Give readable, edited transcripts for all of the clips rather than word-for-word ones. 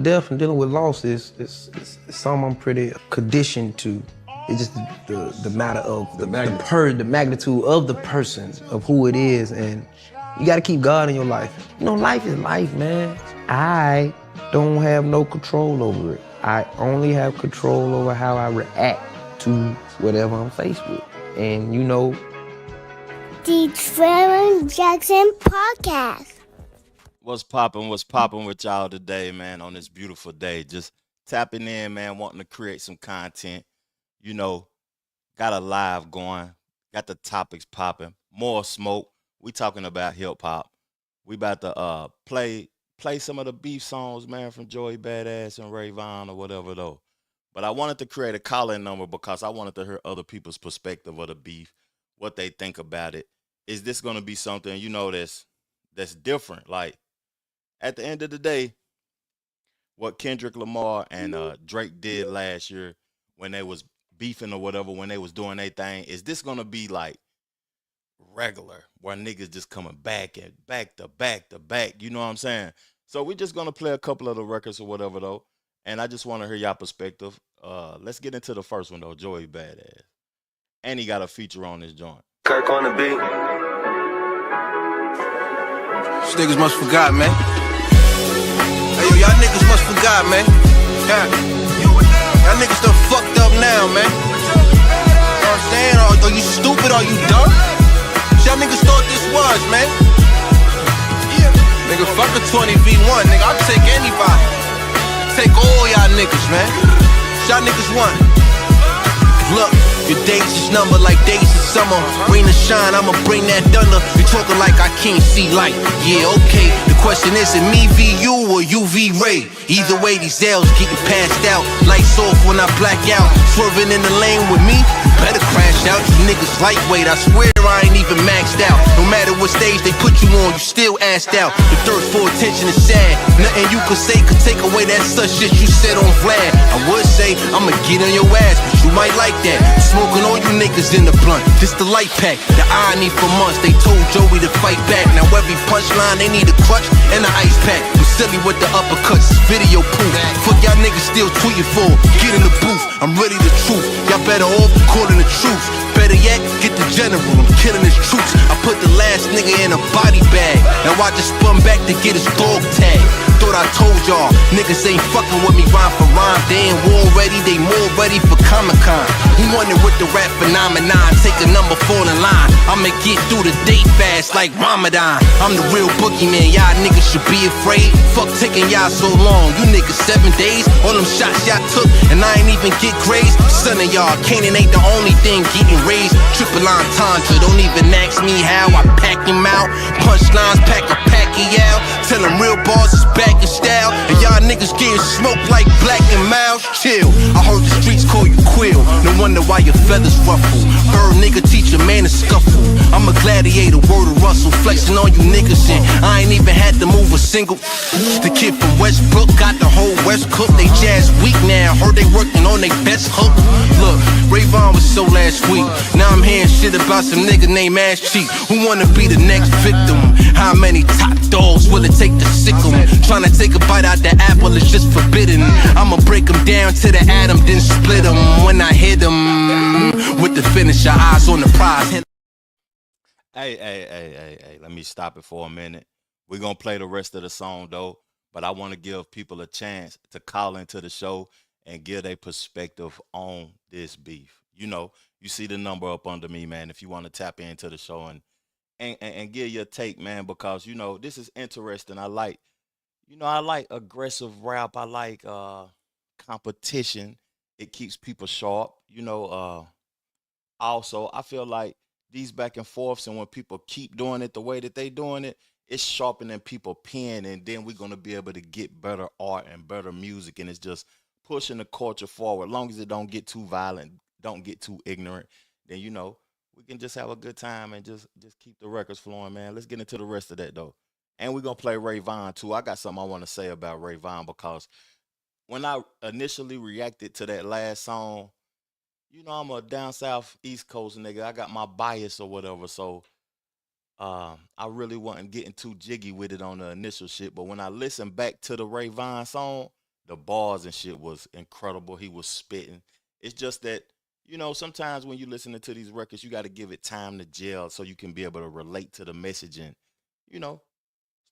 death and dealing with loss is something I'm pretty conditioned to. It's just the matter of the magnitude of the person, of who it is, and you gotta keep God in your life. You know, life is life, man. I don't have no control over it. I only have control over how I react to whatever I'm faced with. And you know, the Trevor Jackson Podcast. What's poppin' with y'all today, man, on this beautiful day? Just tapping in, man, wanting to create some content. You know, got a live going, got the topics popping, more smoke. We talking about hip hop. We about to play some of the beef songs, man, from Joey Bada and Ray Vaughn or whatever though. But I wanted to create a call-in number because I wanted to hear other people's perspective of the beef, what they think about it. Is this gonna be something, you know, that's different? Like, at the end of the day, what Kendrick Lamar and Drake did last year when they was beefing or whatever, when they was doing their thing, is this gonna be like regular where niggas just coming back and back to back to back? You know what I'm saying? So we're just gonna play a couple of the records or whatever though, and I just want to hear y'all perspective. Let's get into the first one though, Joey Badass, and he got a feature on this joint. Kirk on the beat. These niggas must forgot, man. Hey, yo, y'all niggas must forgot, man. Yeah. Y'all niggas done fucked up now, man. You know what I'm saying? Are you stupid? Are you dumb? Y'all niggas thought this was, man. Yeah. Nigga, fuck a 20v1, nigga. I'll take anybody. Take all y'all niggas, man. Y'all niggas won. Look, your days is numbered like days of summer. Rain or shine, I'ma bring that thunder. You talking like I can't see light. Yeah, okay. The question is it me v you or you v Ray? Either way, these L's getting passed out. Lights off when I black out. Swerving in the lane with me, you better crash out. You niggas lightweight, I swear I ain't even maxed out. No matter what stage they put you on, you still assed out. The thirst for attention is sad. Nothing you could say could take away that such shit you said on Vlad. I would say I'ma get on your ass, but you might like that. Smoking all you niggas in the blunt. This the light pack, the irony for months. They told Joey to fight back. Now every punchline they need a clutch and an ice pack. I'm silly with the uppercuts, it's video proof. Fuck y'all niggas still tweeting for. Get in the booth, I'm really the truth. Y'all better off calling the truth. Better yet, get the general, I'm killing his troops. I put the last nigga in a body bag. Now I just spun back to get his dog tag. Thought I told y'all, niggas ain't fucking with me rhyme for rhyme. They ain't war ready, they more ready for Comic-Con. Who wanted with the rap phenomenon? Take a number 4 in line. I'ma get through the day fast like Ramadan. I'm the real boogeyman, y'all niggas should be afraid. Fuck taking y'all so long, you niggas 7 days. All them shots y'all took, and I ain't even get grazed. Son of y'all, Canaan ain't the only thing getting raised. Triple entendre, don't even ask me how I pack him out. Punchlines pack a packy out. Tell them real bars is back in style. And y'all niggas getting smoked like Black and Miles. Chill, I heard the streets call you Quill. No wonder why your feathers ruffle. Bird nigga teach a man to scuffle. I'm a gladiator, word of Russell. Flexing on you niggas and I ain't even had to move a single. The kid from Westbrook got the whole West cooked. They jazz weak now, heard they working on their best hook. Look, Ray Vaughn was so last week. Now I'm hearing shit about some nigga named Ass Cheek. Who wanna be the next victim? How many top dogs will it take to sick 'em? Tryna take a bite out the apple is just forbidden. I'ma break 'em down to the atom, then split 'em. When I hit 'em with the finisher, eyes on the prize. Hey, let me stop it for a minute. We're gonna play the rest of the song though, but I wanna give people a chance to call into the show and give their perspective on this beef. You know, you see the number up under me, man, if you want to tap into the show and give your take, man, because, you know, this is interesting. I like aggressive rap. I like competition. It keeps people sharp. You know, also, I feel like these back and forths, and when people keep doing it the way that they doing it, it's sharpening people pen, and then we're going to be able to get better art and better music, and it's just pushing the culture forward. As long as it don't get too violent, don't get too ignorant, then, you know, we can just have a good time and just keep the records flowing, man. Let's get into the rest of that, though. And we're going to play Ray Vaughn, too. I got something I want to say about Ray Vaughn, because when I initially reacted to that last song, you know, I'm a down south East Coast nigga. I got my bias or whatever, so I really wasn't getting too jiggy with it on the initial shit. But when I listened back to the Ray Vaughn song, The bars and shit was incredible. He was spitting. It's just that, you know, sometimes when you're listening to these records, you got to give it time to gel so you can be able to relate to the messaging. You know,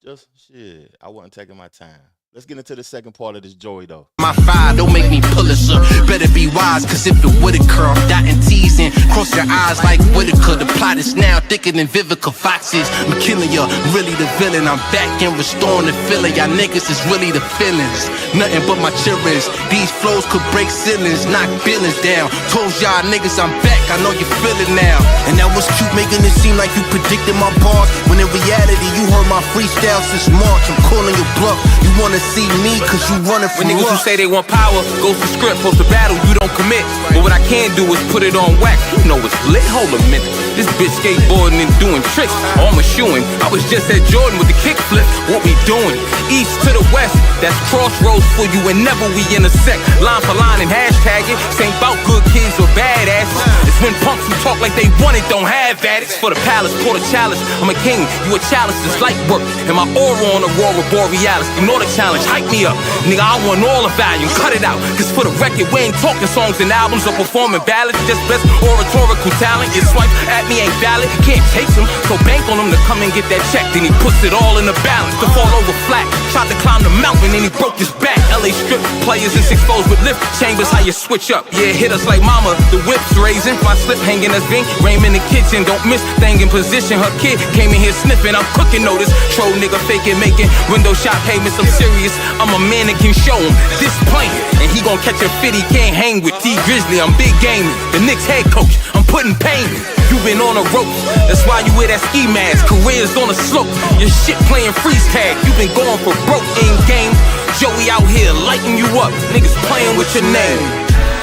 just shit. I wasn't taking my time. Let's get into the second part of this Joey, though. My fire, don't make me pull it, sir. Better be wise, cause if it would occur, I'm dotting T's and cross your eyes like Whitaker. The plot is now thicker than Vivica Fox's. I'm killing ya, really the villain. I'm back and restoring the feeling. Y'all niggas is really the feelings. Nothing but my children's. These flows could break ceilings, knock buildings down. Told y'all niggas I'm back, I know you feel it now. And that was cute, making it seem like you predicted my bars, when in reality you heard my freestyle since March. I'm calling your bluff. You wanna see me cause you running from When niggas who us. say they want power, goes to script, post a battle, you don't commit. But what I can do is put it on wax, you know it's lit, hold a minute. This bitch skateboarding and doing tricks, all I'm eschewing. I was just at Jordan with the kickflip, what we doing? East to the west, that's crossroads for you whenever we intersect. Line for line and hashtag it, this ain't about good kids or badasses. It's when punks who talk like they want it, don't have at it. For the palace, pour the chalice, I'm a king, you a chalice, it's light work. And my aura on Aurora Borealis, ignore the challenge, hype me up. Nigga, I want all the value, cut it out. Cause for the record, we ain't talking songs and albums or performing ballads. Just best oratorical talent. Your swipe at me ain't valid, can't chase him. So bank on him to come and get that check. Then he puts it all in the balance to fall over flat. Tried to climb the mountain and he broke his back. LA strip players and 6 foes with lift chambers, how you switch up. Yeah, hit us like mama, the whip's raising. My slip hanging as Ving, Rain in the kitchen. Don't miss thing in position. Her kid came in here sniffing, I'm cooking notice. Troll nigga faking, making window shop payments. I'm serious, I'm a man that can show him this playing. And he gon' catch a fit, he can't hang with T Grizzly. I'm big gaming, the Knicks head coach, I'm putting pain. You been on a rope, that's why you wear that ski mask. Career's on a slope, your shit playing freeze tag. You been going for broke in game. Joey out here lighting you up, niggas playing with your name.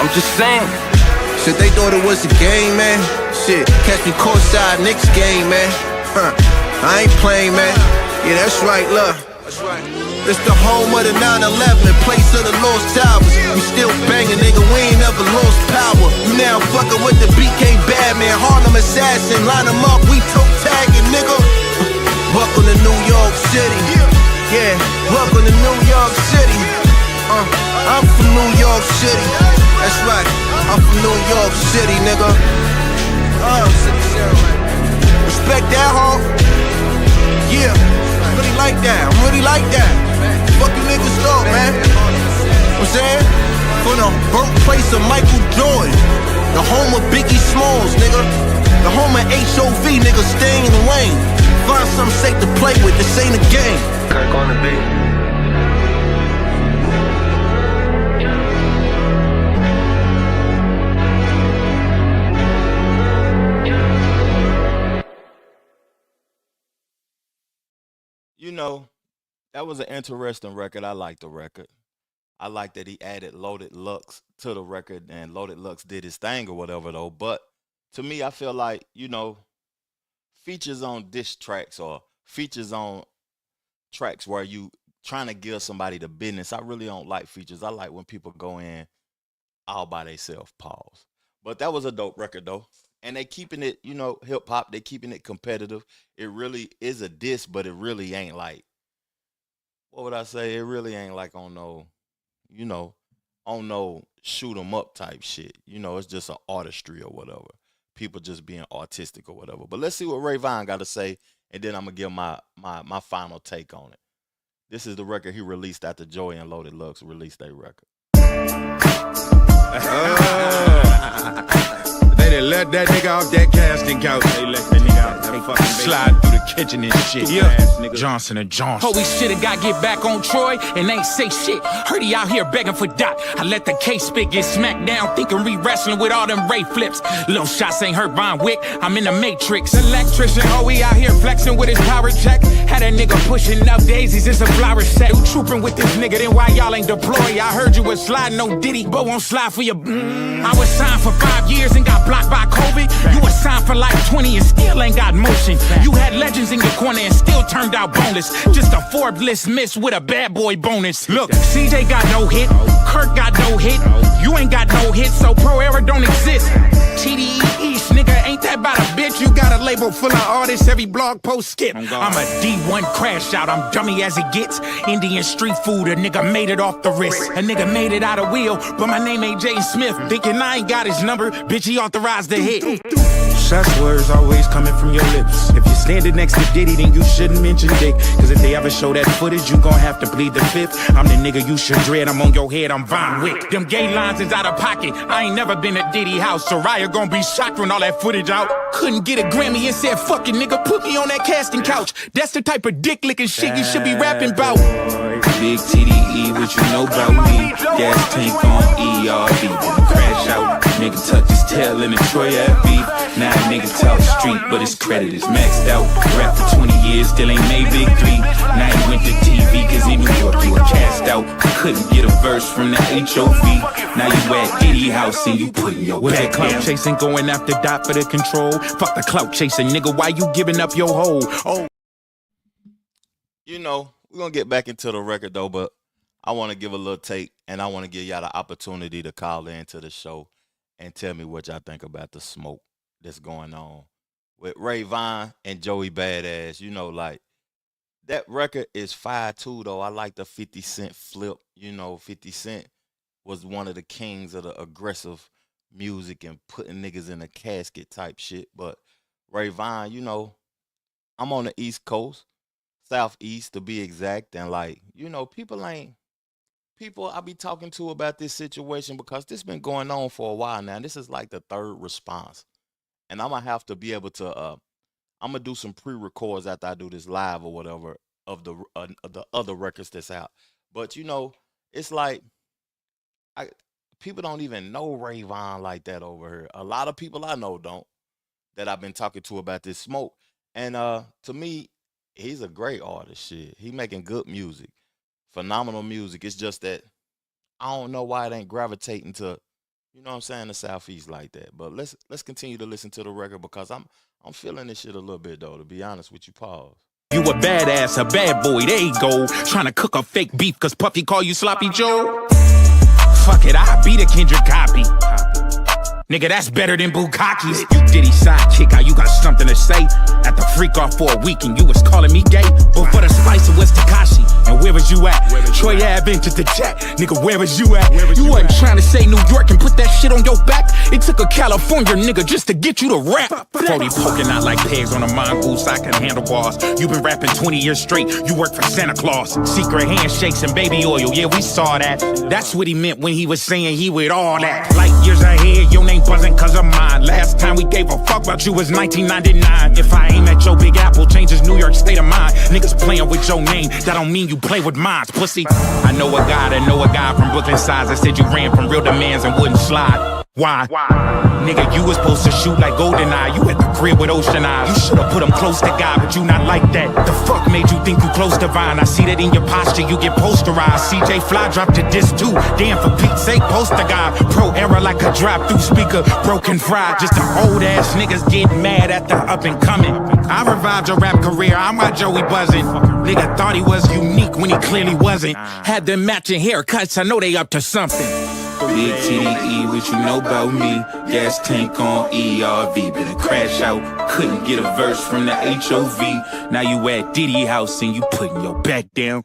I'm just saying. Shit, they thought it was a game, man. Shit, catch me courtside Knicks game, man. I ain't playing, man. Yeah, that's right, look. That's right. It's the home of the 9/11, place of the lost towers. We still banging, nigga, we ain't never lost power. You now fucking with the BK Badman, Harlem assassin. Line them up, we toe tagging, nigga. Welcome to New York City. Yeah, welcome to New York City. I'm from New York City. That's right, I'm from New York City, nigga. Respect that, huh? Yeah, really like that, I'm really like that. Fuck you niggas thought, man. I'm saying? For the birthplace of Michael Jordan, the home of Biggie Smalls, nigga. The home of HOV, nigga, stay in the lane. Find something safe to play with, this ain't a game. Kirk on the beat. You know, that was an interesting record. I like the record. I like that he added Loaded Lux to the record, and Loaded Lux did his thing or whatever, though. But to me, I feel like, you know, features on diss tracks or features on tracks where you trying to give somebody the business, I really don't like features. I like when people go in all by themselves, pause. But that was a dope record, though. And they keeping it, you know, hip hop, they keeping it competitive. It really is a diss, but it really ain't like, what would I say? It really ain't like on no, you know, on no shoot 'em up type shit. You know, it's just an artistry or whatever. People just being artistic or whatever. But let's see what Ray Vaughn got to say, and then I'm going to give my final take on it. This is the record he released after Joey and Loaded Lux released their record. They let that nigga off that casting couch. They let that nigga out that fucking slide through the kitchen and shit. Yeah, Johnson and Johnson. Holy shit, I got get back on Troy and ain't say shit. Heard he out here begging for Doc. I let the case spit get smacked down, thinking re-wrestling with all them Ray flips. Little shots ain't hurt Von Wick, I'm in the Matrix. Electrician, oh, we out here flexing with his power check. Had a nigga pushing up daisies, it's a flower set. You trooping with this nigga, then why y'all ain't deployed? I heard you was sliding no Diddy, but won't slide for your I was signed for 5 years and got blocked by COVID. You was signed for like 20 and still ain't got motion. You had legends in your corner and still turned out boneless. Just a Forbes list miss with a bad boy bonus. Look, CJ got no hit, Kirk got no hit. You ain't got no hit, so Pro Era don't exist. TDE East, nigga, ain't that about a bitch? You got a label full of artists, every blog post skip. I'm a D1 crash out, I'm dummy as it gets. Indian street food, a nigga made it off the wrist. A nigga made it out of wheel, but my name ain't Jay Smith. Thinking I ain't got his number, bitch, he authorized the hit. Such words always coming from your lips. If you're standing next to Diddy, then you shouldn't mention Dick. Cause if they ever show that footage, you gon' have to plead the fifth. I'm the nigga you should dread, I'm on your head, I'm Von Wick. Them gay lines is out of pocket, I ain't never been at Diddy house. Soraya gon' be shocked when all that footage out. Couldn't get a Grammy and said, fuck it, nigga, put me on that casting couch. That's the type of dick licking shit you should be rapping about. Big TDE, what you know about me? Gas tank on ERV, crash out. Nigga tuck his tail in the Troy Ave beef. Now nigga talk street, but his credit is maxed out. Rap for 20 years, still ain't made big three. Now he went to TV, cause in New York you were cast out. Couldn't get a verse from the HOV. Now you at Diddy house and you putting your Was back that clout down. chasing, going after Dot for the control? Fuck the clout chasing, nigga, why you giving up your hoe? Oh. You know, we're gonna get back into the record though, but I want to give a little take, and I want to give y'all the opportunity to call into the show and tell me what y'all think about the smoke that's going on with Ray Vaughn and Joey Bada. You know, like, that record is fire too, though. I like the 50 Cent flip. You know, 50 Cent was one of the kings of the aggressive music and putting niggas in a casket type shit. But Ray Vaughn, you know, I'm on the East Coast, Southeast to be exact, and like, you know, people I be talking to about this situation because this been going on for a while now. This is like the third response. And I'm gonna have to be able to I'm gonna do some pre-records after I do this live or whatever of the other records that's out. But you know, it's like people don't even know Ray Vaughn like that over here. A lot of people I know don't, that I've been talking to about this smoke. And to me, he's a great artist. Shit, he making good music, phenomenal music. It's just that I don't know why it ain't gravitating to, you know what I'm saying, the Southeast like that. But let's continue to listen to the record because I'm feeling this shit a little bit though, to be honest with you. Pause. You a badass, a bad boy, there you go. Trying to cook a fake beef cause Puffy call you Sloppy Joe. Fuck it, I be the Kendrick copy. Nigga, that's better than Bukaki. You Diddy sidekick, how you got something to say? At the freak off for a week and you was calling me gay. But for the spice it was Takashi. And where was you at? Troy Ave entered the chat. Nigga, where was you at? You wasn't trying to say New York and put that shit on your back. It took a California nigga just to get you to rap. Brody poking out like pegs on a mongoose, I can handle bars. You been rapping 20 years straight, you work for Santa Claus. Secret handshakes and baby oil, yeah, we saw that. That's what he meant when he was saying he with all that. Light years ahead, your name buzzing cause of mine. Last time we gave a fuck about you was 1999. If I aim at your Big Apple, changes New York state of mind. Niggas playing with your name, that don't mean you play with mine, pussy. I know a guy from Brooklyn size that said you ran from real demands and wouldn't slide. Why? Nigga, you was supposed to shoot like GoldenEye. You at the crib with Ocean Eyes. You should've put him close to God, but you not like that. The fuck made you think you close to Vine? I see that in your posture, you get posterized. CJ Fly dropped to disc too. Damn, for Pete's sake, poster guy. Pro Era like a drop-through speaker. Broken fried, just the old ass niggas get mad at the up and coming. I revived your rap career, I'm why Joey buzzing. Nigga thought he was unique when he clearly wasn't. Had them matching haircuts, I know they up to something. Big TDE, what you know about me? Gas tank on ERV, been a crash out. Couldn't get a verse from the HOV. Now you at Diddy house and you putting your back down.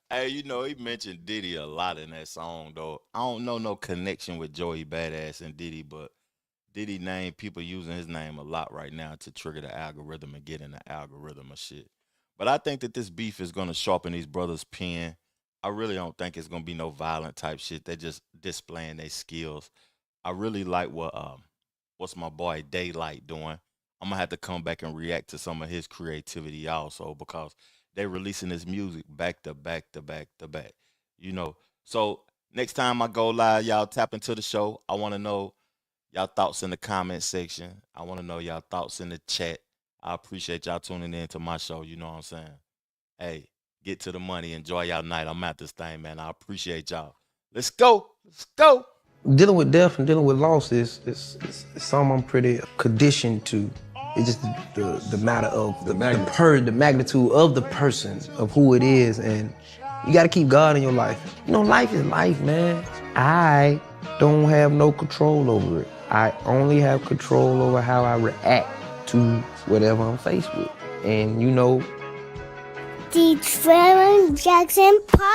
Hey, you know, he mentioned Diddy a lot in that song, though. I don't know no connection with Joey Badass and Diddy, but Diddy name, people using his name a lot right now to trigger the algorithm and get in the algorithm of shit. But I think that this beef is going to sharpen these brothers' pen. I really don't think it's gonna be no violent type shit. They're just displaying their skills. I really like what's my boy Daylight doing. I'm gonna have to come back and react to some of his creativity also because they're releasing this music back to back to back to back. You know. So next time I go live, y'all tap into the show. I want to know y'all thoughts in the comment section. I want to know y'all thoughts in the chat. I appreciate y'all tuning in to my show. You know what I'm saying? Hey. Get to the money. Enjoy y'all night. I'm at this thing, man. I appreciate y'all. Let's go. Let's go. Dealing with death and dealing with loss is something I'm pretty conditioned to. It's just the matter of the magnitude of the person, of who it is. And You gotta keep God in your life. You know, life is life, man. I don't have no control over it. I only have control over how I react to whatever I'm faced with. And you know, The Trevor Jackson Podcast.